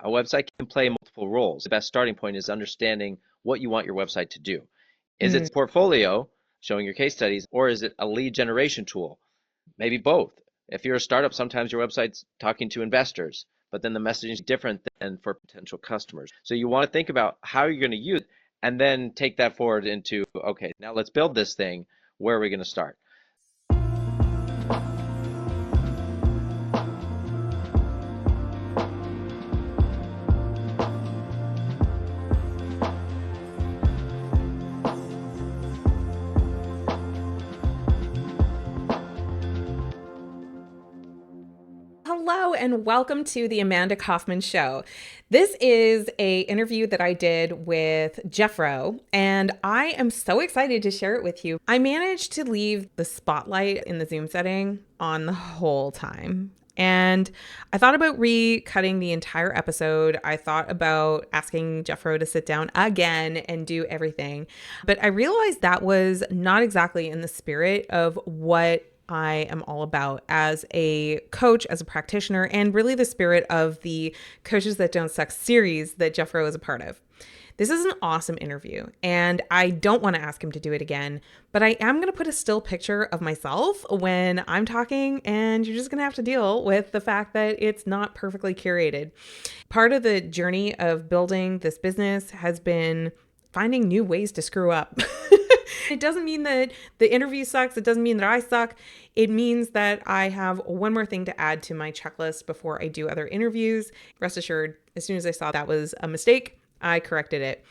A website can play multiple roles. The best starting point is understanding what you want your website to do. Is it Mm, a portfolio showing your case studies, or is it a lead generation tool? Maybe both. If you're a startup, sometimes your website's talking to investors, but then the messaging is different than for potential customers. So you want to think about how you're going to use it and then take that forward into, okay, now let's build this thing. Where are we going to start? Hello and welcome to the Amanda Kaufman Show. This is a interview that I did with Jeffro, and I am so excited to share it with you. I managed to leave the spotlight in the Zoom setting on the whole time. And I thought about recutting the entire episode. I thought about asking Jeffro to sit down again and do everything. But I realized that was not exactly in the spirit of what I am all about as a coach, as a practitioner, and really the spirit of the Coaches That Don't Suck series that Jeffro is a part of. This is an awesome interview, and I don't want to ask him to do it again, but I am going to put a still picture of myself when I'm talking, and you're just going to have to deal with the fact that it's not perfectly curated. Part of the journey of building this business has been finding new ways to screw up. It doesn't mean that the interview sucks. It doesn't mean that I suck. It means that I have one more thing to add to my checklist before I do other interviews. Rest assured, as soon as I saw that was a mistake, I corrected it.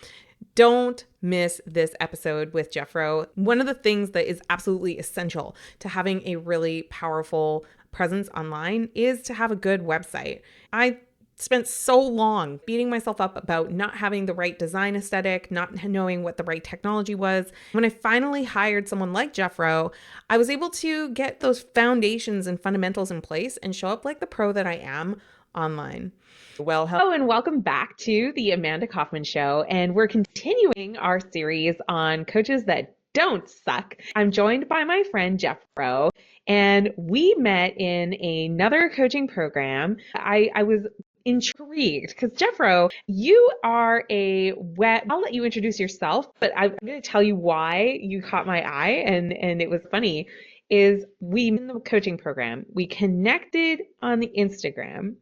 Don't miss this episode with Jeffro. One of the things that is absolutely essential to having a really powerful presence online is to have a good website. I spent so long beating myself up about not having the right design aesthetic, not knowing what the right technology was. When I finally hired someone like Jeffro, I was able to get those foundations and fundamentals in place and show up like the pro that I am online. Well, hello and welcome back to the Amanda Kaufman Show. And we're continuing our series on coaches that don't suck. I'm joined by my friend Jeffro, and we met in another coaching program. I was intrigued because Jeffro, you are a web. I'll let you introduce yourself, but I'm going to tell you why you caught my eye, and it was funny. Is we in the coaching program we connected on the Instagram,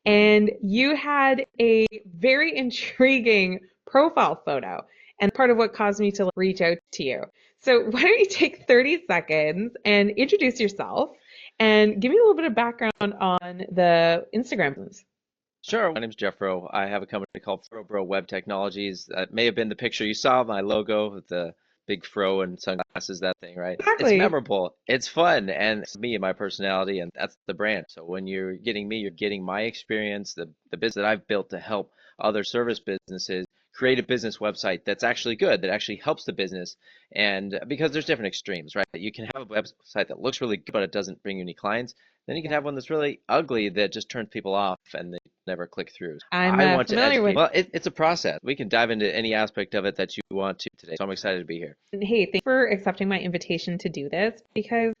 and you had a very intriguing profile photo, and part of what caused me to reach out to you. So why don't you take 30 seconds and introduce yourself and give me a little bit of background on the Instagram. Sure. My name's Jeffro. I have a company called Bro Web Technologies. That may have been the picture you saw, my logo with the big fro and sunglasses, that thing, right? It's Exactly. memorable. It's fun. And it's me and my personality, and that's the brand. So when you're getting me, you're getting my experience, the business that I've built to help other service businesses create a business website that's actually good, that actually helps the business. And because there's different extremes, right? You can have a website that looks really good, but it doesn't bring you any clients. Then you can Yeah. have one that's really ugly that just turns people off and they never click through. I'm I want to familiar educate. with. Well, it's a process. We can dive into any aspect of it that you want to today. So I'm excited to be here. Hey, thanks for accepting my invitation to do this because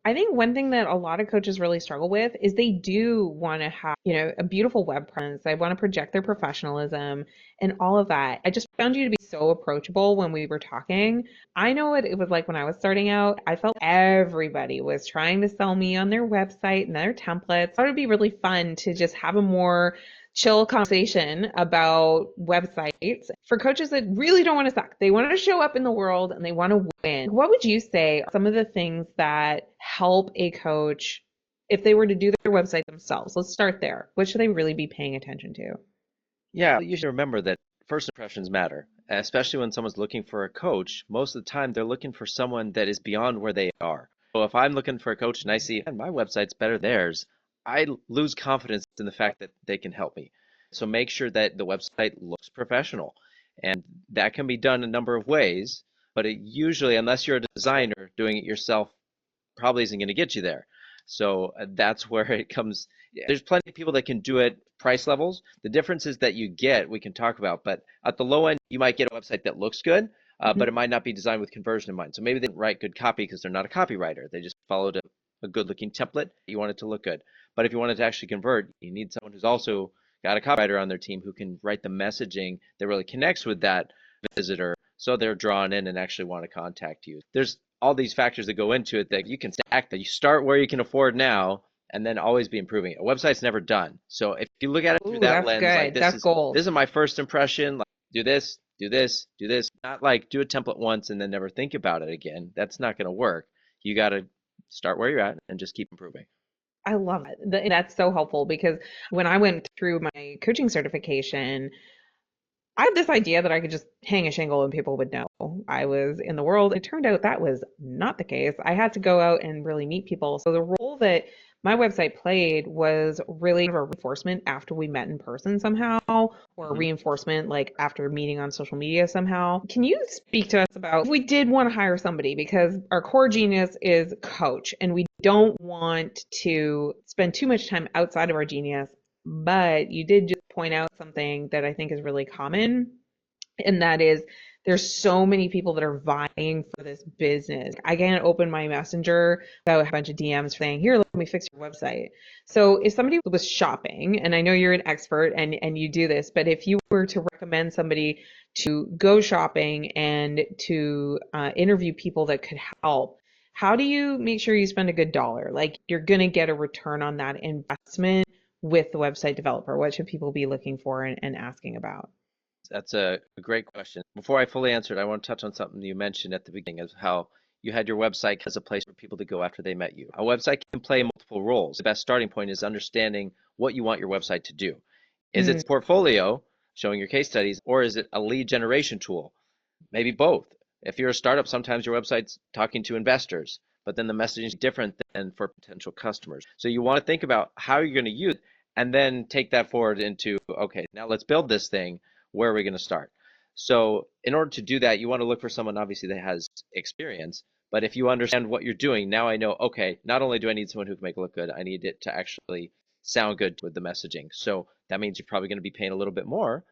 I think one thing that a lot of coaches really struggle with is they do want to have, a beautiful web presence. They want to project their professionalism and all of that. I just found you to be so approachable when we were talking. I know what it was like when I was starting out. I felt everybody was trying to sell me on their website and their templates. I thought it'd be really fun to just have a more chill conversation about websites for coaches that really don't want to suck. They want to show up in the world and they want to win. What would you say are some of the things that help a coach if they were to do their website themselves? Let's start there. What should they really be paying attention to? Yeah, you should remember that first impressions matter, especially when someone's looking for a coach. Most of the time, they're looking for someone that is beyond where they are. So if I'm looking for a coach and I see, "Man, my website's better than theirs," I lose confidence in the fact that they can help me. So make sure that the website looks professional. And that can be done a number of ways, but it usually, unless you're a designer doing it yourself, probably isn't going to get you there. So that's where it comes. There's plenty of people that can do it. Price levels. The differences that you get, we can talk about. But at the low end, you might get a website that looks good, Mhm. but it might not be designed with conversion in mind. So maybe they didn't write good copy because they're not a copywriter. They just followed a good looking template. You want it to look good. But if you want it to actually convert, you need someone who's also got a copywriter on their team who can write the messaging that really connects with that visitor so they're drawn in and actually want to contact you. There's all these factors that go into it that you can stack that. You start where you can afford now and then always be improving it. A website's never done. So if you look at it through Ooh, that that's lens, like good. this That's is gold. this is my first impression, like do this, do this, do this. Not like do a template once and then never think about it again. That's not going to work. You got to start where you're at and just keep improving. I love it. That's so helpful because when I went through my coaching certification, I had this idea that I could just hang a shingle and people would know I was in the world. It turned out that was not the case. I had to go out and really meet people. So the role that my website played was really a reinforcement after we met in person somehow, or a Hmm. reinforcement like after meeting on social media somehow. Can you speak to us about if we did want to hire somebody because our core genius is coach and we don't want to spend too much time outside of our genius, but you did just point out something that I think is really common, and that is there's so many people that are vying for this business. I can't open my messenger without a bunch of DMs saying, here, let me fix your website. So if somebody was shopping, and I know you're an expert and you do this, but if you were to recommend somebody to go shopping and to interview people that could help, how do you make sure you spend a good dollar? Like you're going to get a return on that investment with the website developer. What should people be looking for and asking about? That's a great question. Before I fully answer it, I want to touch on something you mentioned at the beginning of how you had your website as a place for people to go after they met you. A website can play multiple roles. The best starting point is understanding what you want your website to do. Is it Mm, portfolio, showing your case studies, or is it a lead generation tool? Maybe both. If you're a startup, sometimes your website's talking to investors, but then the messaging is different than for potential customers. So you want to think about how you're going to use it and then take that forward into, okay, now let's build this thing. Where are we going to start? So in order to do that, you want to look for someone obviously that has experience. But if you understand what you're doing, now I know, okay, not only do I need someone who can make it look good, I need it to actually sound good with the messaging. So that means you're probably going to be paying a little bit more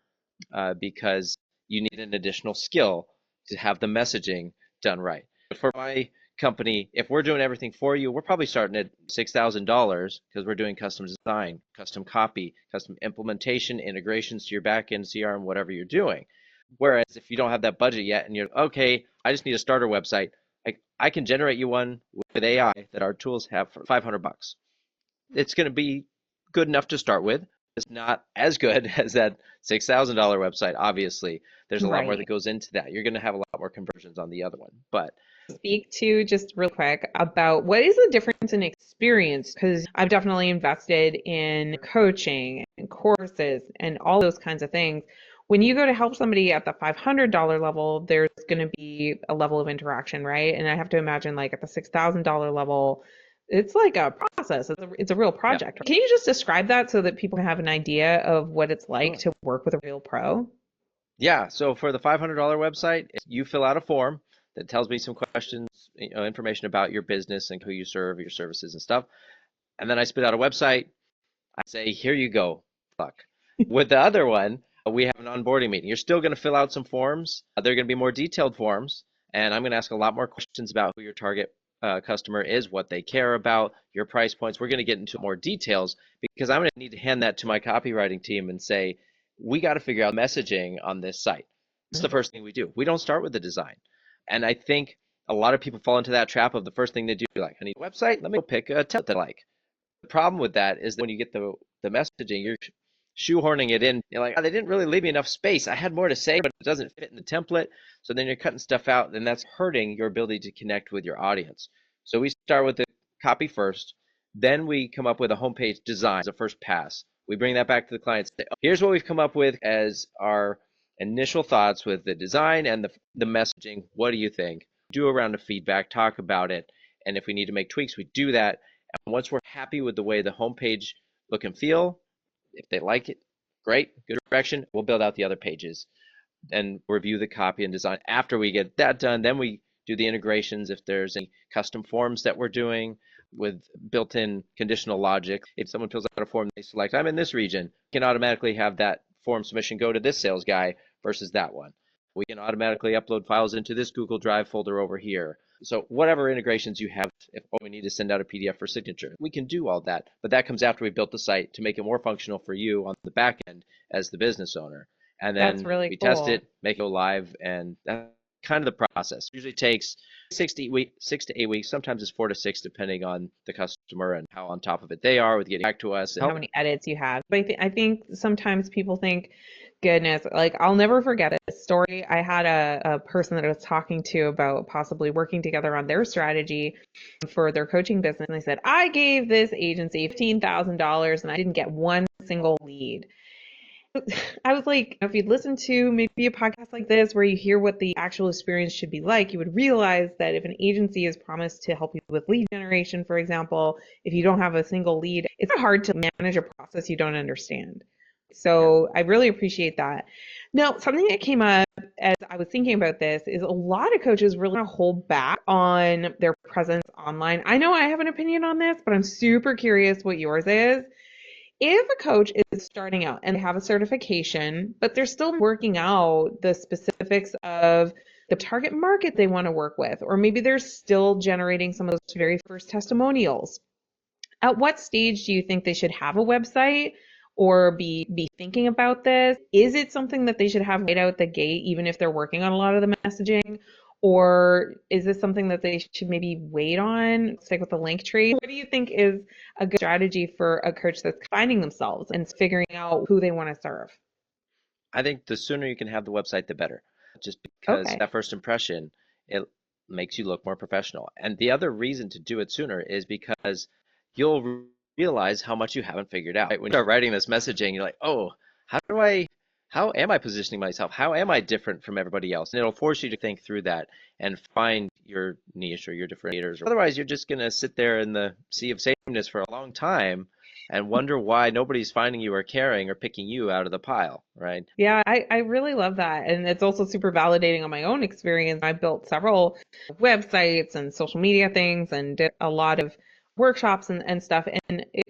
because you need an additional skill to have the messaging done right. But for my company, if we're doing everything for you, we're probably starting at $6,000 because we're doing custom design, custom copy, custom implementation, integrations to your backend, CRM, whatever you're doing. Whereas if you don't have that budget yet and you're okay, I just need a starter website, I can generate you one with AI that our tools have for $500. It's going to be good enough to start with. It's not as good as that $6,000 website. Obviously, there's a lot more that right. goes into that. You're going to have a lot more conversions on the other one. But Speak to just real quick about what is the difference in experience? Because I've definitely invested in coaching and courses and all those kinds of things. When you go to help somebody at the $500 level, there's going to be a level of interaction, right? And I have to imagine like at the $6,000 level, it's like a process. It's a real yeah, project. Can you just describe that so that people can have an idea of what it's like sure. to work with a real pro? Yeah, so for the $500 website, you fill out a form that tells me some questions, information about your business and who you serve, your services and stuff. And then I spit out a website. I say, here you go. Luck. With the other one, we have an onboarding meeting. You're still going to fill out some forms. They're going to be more detailed forms, and I'm going to ask a lot more questions about who your target customer is, what they care about, your price points. We're going to get into more details because I'm going to need to hand that to my copywriting team and say, we got to figure out messaging on this site. That's the first thing we do. We don't start with the design. And I think a lot of people fall into that trap of the first thing they do, like, I need a website. Let me go pick a template I like. The problem with that is that when you get the messaging, you're shoehorning it in. You're like, oh, they didn't really leave me enough space. I had more to say, but it doesn't fit in the template. So then you're cutting stuff out, and that's hurting your ability to connect with your audience. So we start with the copy first, then we come up with a homepage design as a first pass. We bring that back to the client. Say, oh, here's what we've come up with as our initial thoughts with the design and the messaging. What do you think? Do a round of feedback, talk about it, and if we need to make tweaks, we do that. And once we're happy with the way the homepage look and feel, if they like it, great, good direction. We'll build out the other pages and review the copy and design. After we get that done, then we do the integrations. If there's any custom forms that we're doing with built-in conditional logic, if someone fills out a form, they select, I'm in this region, we can automatically have that form submission go to this sales guy versus that one. We can automatically upload files into this Google Drive folder over here. So whatever integrations you have, if we need to send out a PDF for signature, we can do all that. But that comes after we built the site to make it more functional for you on the back end as the business owner. And That's then really we test cool. it, make it go live, and that's kind of the process. It usually takes 6 to 8 weeks. Sometimes it's 4 to 6, depending on the customer and how on top of it they are with getting back to us and How help. many edits you have. But I think sometimes people think, goodness, like I'll never forget a story. I had a person that I was talking to about possibly working together on their strategy for their coaching business. And they said, I gave this agency $15,000 and I didn't get one single lead. I was like, if you'd listen to maybe a podcast like this where you hear what the actual experience should be like, you would realize that if an agency is promised to help you with lead generation, for example, if you don't have a single lead, it's hard to manage a process you don't understand. Yeah. So I really appreciate that. Now, something that came up as I was thinking about this is a lot of coaches really want to hold back on their presence online. I know I have an opinion on this, but I'm super curious what yours is. If a coach is starting out and they have a certification, but they're still working out the specifics of the target market they want to work with, or maybe they're still generating some of those very first testimonials, at what stage do you think they should have a website or be thinking about this? Is it something that they should have right out the gate, even if they're working on a lot of the messaging? Or is this something that they should maybe wait on, stick with the link tree? What do you think is a good strategy for a coach that's finding themselves and figuring out who they want to serve? I think the sooner you can have the website, the better, just because Okay. that first impression, it makes you look more professional. And the other reason to do it sooner is because you'll realize how much you haven't figured out. Right? When you start writing this messaging, you're like, oh, how do I, how am I positioning myself? How am I different from everybody else? And it'll force you to think through that and find your niche or your differentiators. Otherwise, you're just going to sit there in the sea of sameness for a long time and wonder why nobody's finding you or caring or picking you out of the pile, right? Yeah, I really love that. And it's also super validating on my own experience. I built several websites and social media things and did a lot of workshops and stuff. And it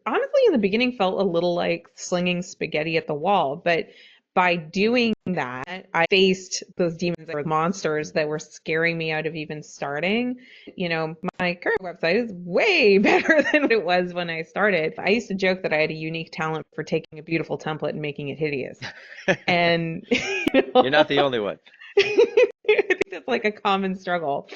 honestly, in the beginning, felt a little like slinging spaghetti at the wall. But by doing that, I faced those demons or monsters that were scaring me out of even starting. My current website is way better than what it was when I started. I used to joke that I had a unique talent for taking a beautiful template and making it hideous. And You're not the only one. I think that's like a common struggle.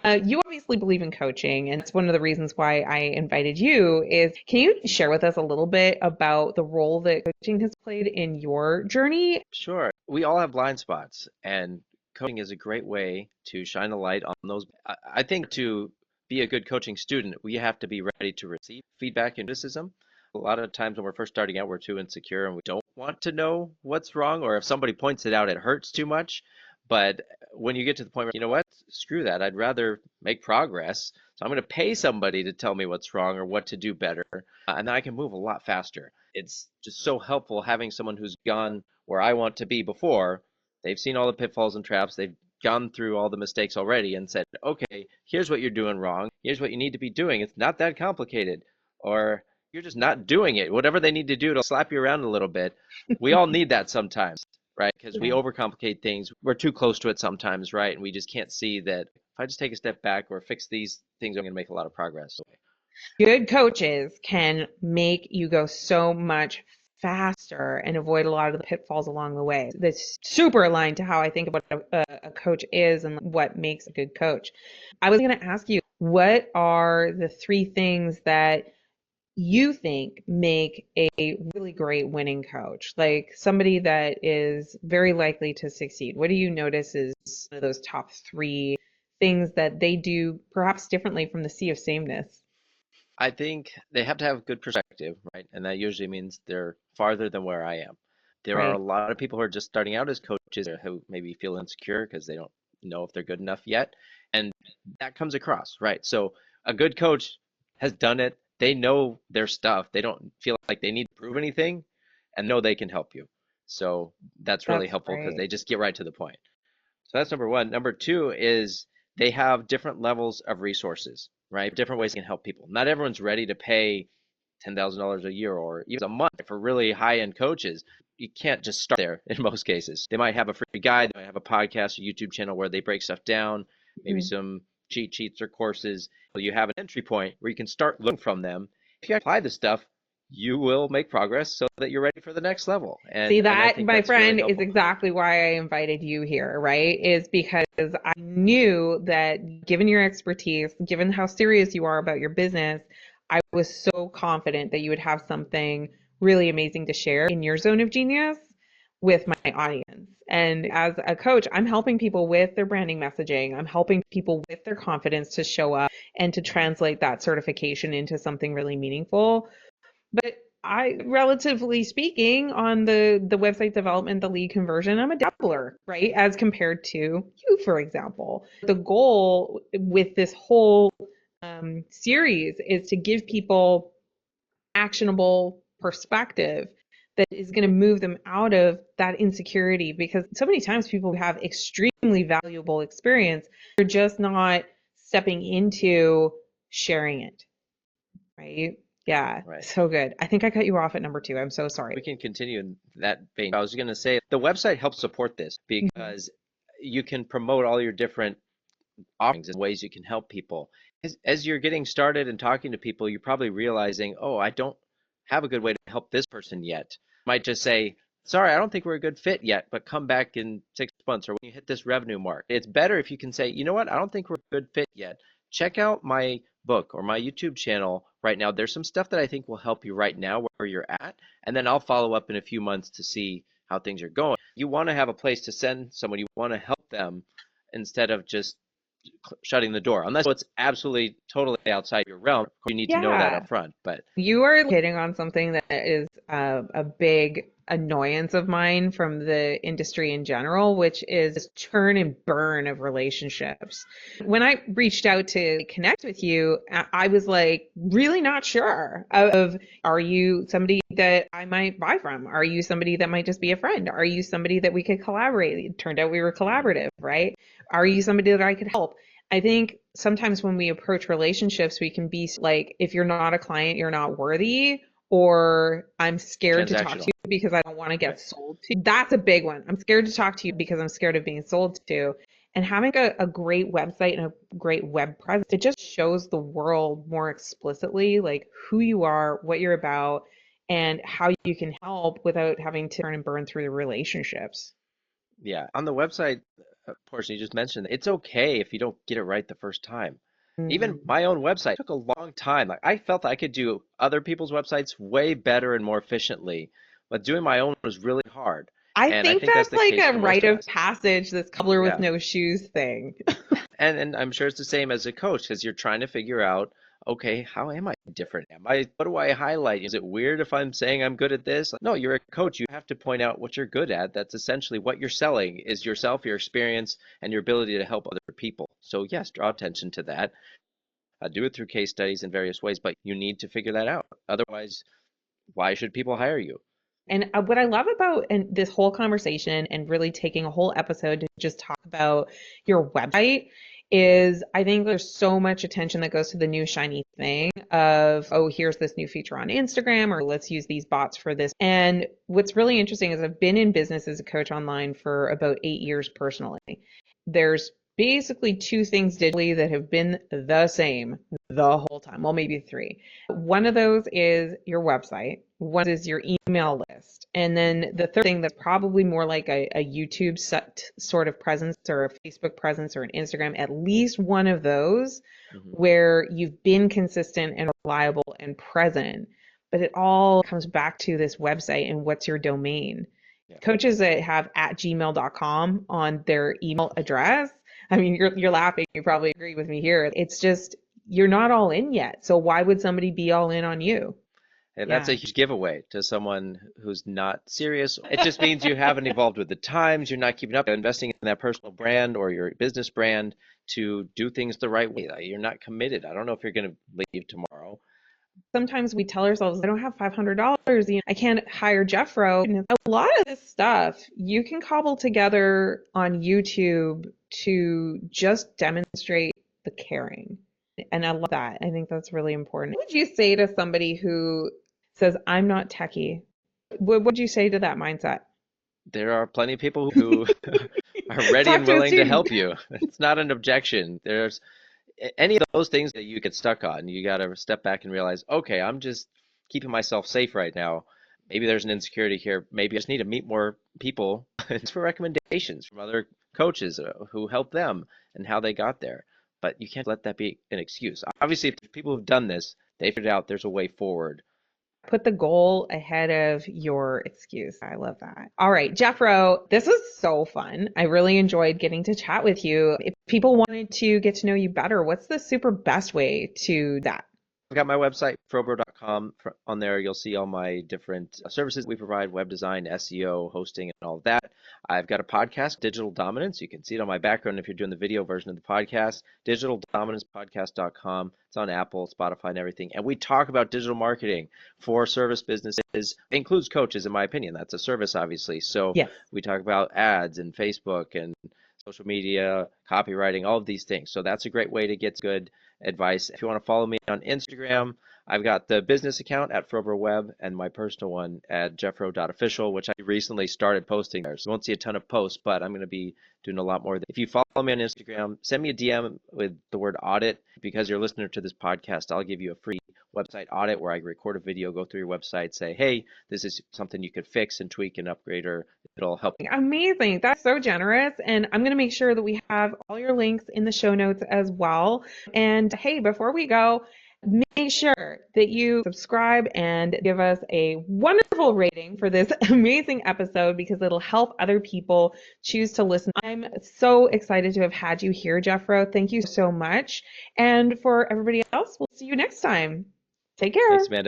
You obviously believe in coaching, and it's one of the reasons why I invited you. Is can you share with us a little bit about the role that coaching has played in your journey? Sure. We all have blind spots, and coaching is a great way to shine a light on those. I think to be a good coaching student, we have to be ready to receive feedback and criticism. A lot of times when we're first starting out, we're too insecure and we don't want to know what's wrong, or if somebody points it out, it hurts too much. But when you get to the point where, you know what, screw that, I'd rather make progress. So I'm going to pay somebody to tell me what's wrong or what to do better, and then I can move a lot faster. It's just so helpful having someone who's gone where I want to be before. They've seen all the pitfalls and traps. They've gone through all the mistakes already and said, okay, here's what you're doing wrong. Here's what you need to be doing. It's not that complicated. Or you're just not doing it. Whatever they need to do to slap you around a little bit. We all need that sometimes, right? Because we Yeah. overcomplicate things. We're too close to it sometimes, right? And we just can't see that if I just take a step back or fix these things, I'm going to make a lot of progress. Good coaches can make you go so much faster and avoid a lot of the pitfalls along the way. That's super aligned to how I think about a coach is and what makes a good coach. I was going to ask you, what are the three things that you think make a really great winning coach? Like somebody that is very likely to succeed. What do you notice is one of those top three things that they do perhaps differently from the sea of sameness? I think they have to have good perspective, right? And that usually means they're farther than where I am. There are a Right. lot of people who are just starting out as coaches who maybe feel insecure because they don't know if they're good enough yet. And that comes across, right? So a good coach has done it. They know their stuff. They don't feel like they need to prove anything and know they can help you. So that's really That's helpful because great. they just get right to the point. So that's number one. Number two is they have different levels of resources, right? Different ways they can help people. Not everyone's ready to pay $10,000 a year or even a month for really high-end coaches. You can't just start there in most cases. They might have a free guide, they might have a podcast, a YouTube channel where they break stuff down. maybe Mhm. some cheat sheets or courses. You have an entry point where you can start looking from them. If you apply the stuff, you will make progress so that you're ready for the next level. See, And I that, think my that's really friend, is helpful. exactly why I invited you here, right? Is because I knew that given your expertise, given how serious you are about your business, I was so confident that you would have something really amazing to share in your zone of genius with my audience. And as a coach, I'm helping people with their branding messaging. I'm helping people with their confidence to show up and to Mhm. translate that certification into something really meaningful. But I, relatively speaking, on the website development, the lead conversion, I'm a dabbler, right? As compared to you, for example. The goal with this whole series is to give people actionable perspective that is going to move them out of that insecurity, because so many times people have extremely valuable experience, they're just not stepping into sharing it. Right? Yeah. Right. So good. I think I cut you off at number two. I'm so sorry. We can continue in that vein. I was going to say the website helps support this Mhm. because you can promote all your different offerings and ways you can help people. As you're getting started and talking to people, you're probably realizing, oh, I don't have a good way to help this person yet. Might just say, sorry, I don't think we're a good fit yet, but come back in 6 months or when you hit this revenue mark. It's better if you can say, you know what, I don't think we're a good fit yet. Check out my book or my YouTube channel right now. There's some stuff that I think will help you right now where you're at. And then I'll follow up in a few months to see how things are going. You want to have a place to send someone, you want to help them instead of just shutting the door, unless it's absolutely totally outside your realm. You need to know that Yeah. up front. But You are hitting on something that is a big annoyance of mine from the industry in general, which is this churn and burn of relationships. When I reached out to connect with you, I was like really not sure of, are you somebody that I might buy from? Are you somebody that might just be a friend? Are you somebody that we could collaborate? It turned out we were mhm, collaborative, right? Are you somebody that I could help? I think sometimes when we approach relationships, we can be like, if you're not a client, you're not worthy, or I'm scared to talk to transactional, you because I don't want to get right? sold to. That's a big one. I'm scared to talk to you because I'm scared of being sold to. And having a great website and a great web presence, it just shows the world more explicitly, like who you are, what you're about, and how you can help without having to turn and burn through the relationships. Yeah. On the website portion you just mentioned, it's okay if you don't get it right the first time. Even Mm. my own website took a long time. Like I felt I could do other people's websites way better and more efficiently, but doing my own was really hard. I And I think think that's that's the like case a for most rite of of us. passage, this cobbler with Yeah. no shoes thing. And I'm sure it's the same as a coach because you're trying to figure out, okay, how am I different? What do I highlight? Is it weird if I'm saying I'm good at this? No, you're a coach. You have to point out what you're good at. That's essentially what you're selling is yourself, your experience, and your ability to help other people. So yes, draw attention to that. Do it through case studies in various ways, but you need to figure that out. Otherwise, why should people hire you? And what I love about this whole conversation and really taking a whole episode to just talk about your website is, I think there's so much attention that goes to the new shiny thing of, oh, here's this new feature on Instagram, or let's use these bots for this. And what's really interesting is I've been in business as a coach online for about 8 years personally. There's basically two things digitally that have been the same the whole time. Well, maybe three. One of those is your website. One is your email list. And then the third thing that's probably more like a YouTube sort of presence, or a Facebook presence, or an Instagram, at least one of those Hmm. where you've been consistent and reliable and present. But it all comes back to this website and what's your domain. Yeah. Coaches that have at gmail.com on their email address, I mean, you're laughing. You probably agree with me here. It's just, you're not all in yet. So why would somebody be all in on you? And that's Yeah. a huge giveaway to someone who's not serious. It just means you haven't evolved with the times. You're not keeping up, investing in that personal brand or your business brand to do things the right way. You're not committed. I don't know if you're going to leave tomorrow. Sometimes we tell ourselves, I don't have $500. I can't hire Jeffro. And a lot of this stuff you can cobble together on YouTube to just demonstrate the caring. And I love that. I think that's really important. What would you say to somebody who says, I'm not techie? What would you say to that mindset? There are plenty of people who are ready Talk and to a willing to student. help you. It's not an objection. There's any of those things that you get stuck on. You got to step back and realize, okay, I'm just keeping myself safe right now. Maybe there's an insecurity here. Maybe I just need to meet more people and for recommendations from other coaches who helped them and how they got there. But you can't let that be an excuse. Obviously, if people who've done this, they figured out there's a way forward. Put the goal ahead of your excuse. I love that. All right, Jeffro, this was so fun. I really enjoyed getting to chat with you. If people wanted to get to know you better, what's the super best way to that? I've got my website, frobro.com. On there, you'll see all my different services we provide, web design, SEO, hosting, and all of that. I've got a podcast, Digital Dominance. You can see it on my background if you're doing the video version of the podcast, digitaldominancepodcast.com. It's on Apple, Spotify, and everything. And we talk about digital marketing for service businesses. It includes coaches, in my opinion. That's a service, obviously. So Yes. we talk about ads and Facebook and social media, copywriting, all of these things. So that's a great way to get good advice. If you want to follow me on Instagram, I've got the business account at FroberWeb and my personal one at jeffro.official, which I recently started posting there. So you won't see a ton of posts, but I'm going to be doing a lot more. If you follow me on Instagram, send me a DM with the word audit. Because you're a listener to this podcast, I'll give you a free website audit where I record a video, go through your website, say, hey, this is something you could fix and tweak and upgrade, or it'll help. Amazing. That's so generous. And I'm going to make sure that we have all your links in the show notes as well. And hey, before we go, make sure that you subscribe and give us a wonderful rating for this amazing episode because it'll help other people choose to listen. I'm so excited to have had you here, Jeffro. Thank you so much. And for everybody else, we'll see you next time. Take care. Thanks, Amanda.